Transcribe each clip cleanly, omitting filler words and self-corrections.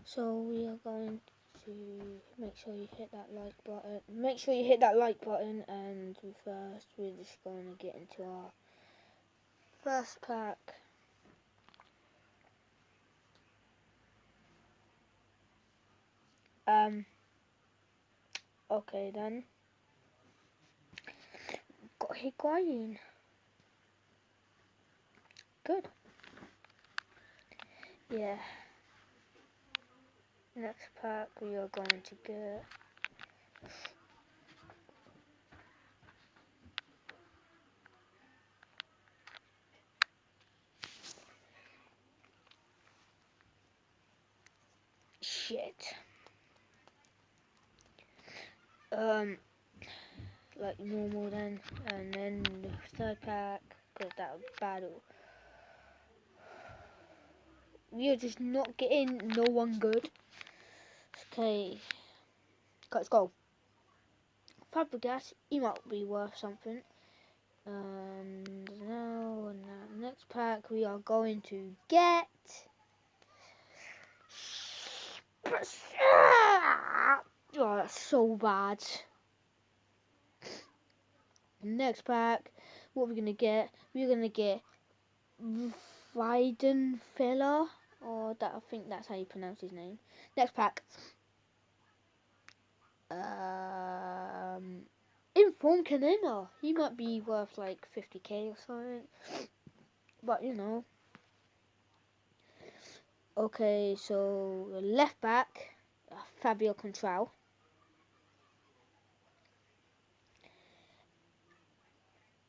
So we are going to make sure you hit that like button. Make sure you hit that like button, and first we're just going to get into our first pack. Okay then. Got Higuain. Good. Yeah. Next pack we are going to get shit. Like normal then, and then the third pack, because that was battle. We are just not getting no one good. Okay, let's go. Fabregas, he might be worth something. And now, next pack we are going to get. Oh, that's so bad. Next pack, what we're gonna get? We're gonna get Weidenfeller, or that I think that's how you pronounce his name. Next pack. Inform Canena. He might be worth like 50k or something. But you know. Okay, so left back, Fabio Contral.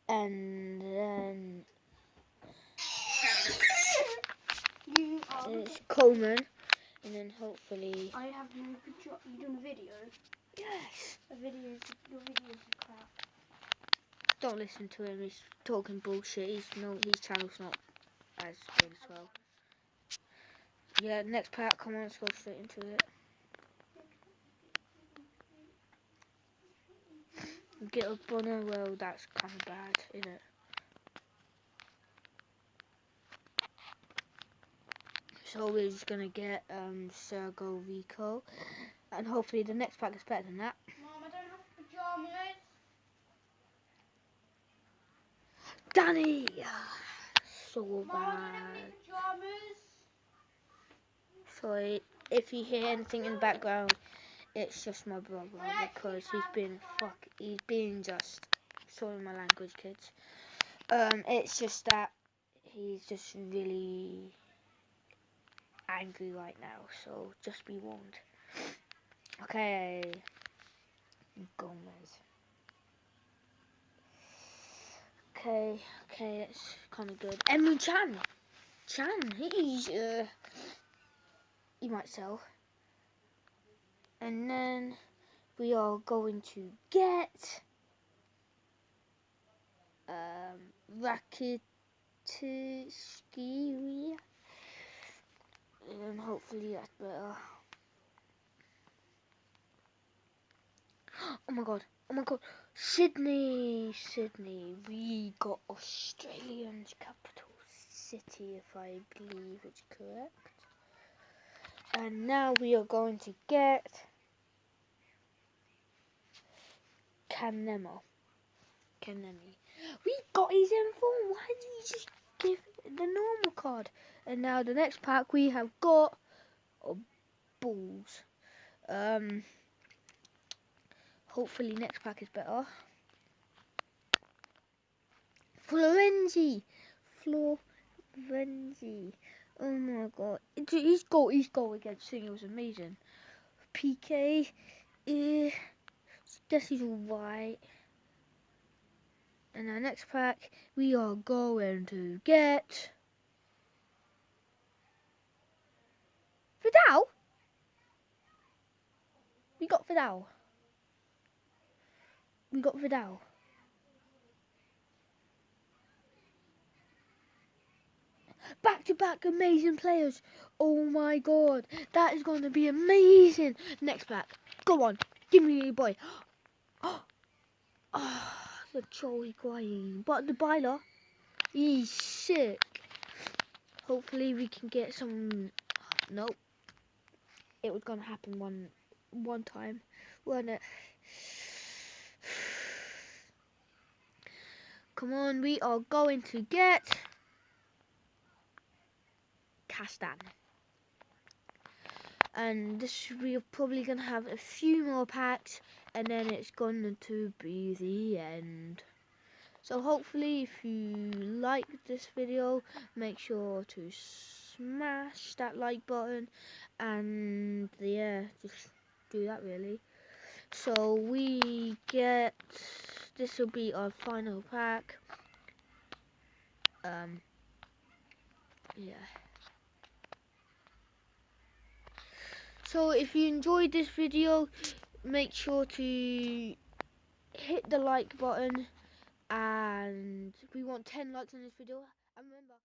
And then it's Coleman. And then hopefully. I have no good job. You doing a video? Yes. Your videos are crap. Don't listen to him. He's talking bullshit. His channel's not as good as well. Yeah, next pack. Come on, let's go straight into it. Get a Bonner. Well, that's kind of bad, isn't it? So we're just gonna get Sergio Rico, and hopefully the next pack is better than that. Mom, I don't have pajamas. Danny! So Mom, bad. I don't have any pajamas. Sorry, if you hear anything in the background, it's just my brother, because he's been just, sorry my language, kids. It's just that he's just really angry right now, so just be warned. Okay, Gomez. Okay, that's kind of good. Emre Can, he might sell. And then we are going to get Rakitic, and hopefully that's better. Oh my god, Sydney, we got Australian's capital city, if I believe it's correct. And now we are going to get Kanemi. We got his inform. Why did you just give the normal card? And now the next pack we have got Bulls. Hopefully next pack is better. Florenzi. Oh my god. His goal against Singer was amazing. PK. Guess he's alright. And our next pack, we are going to get Vidal. We got Vidal. Back-to-back amazing players. Oh my god, that is going to be amazing. Next pack, go on, give me your boy. The Joey Higuain, but the Byler, he's sick. Hopefully we can get some. Nope. it was gonna happen one time, wasn't it? Come on, we are going to get Castan. And this we are probably gonna have a few more packs, and then it's going to be the end. So hopefully, if you like this video, make sure to smash that like button, and yeah, just do that really. So we get, this will be our final pack. Yeah. So if you enjoyed this video, make sure to hit the like button, and we want 10 likes on this video. And remember,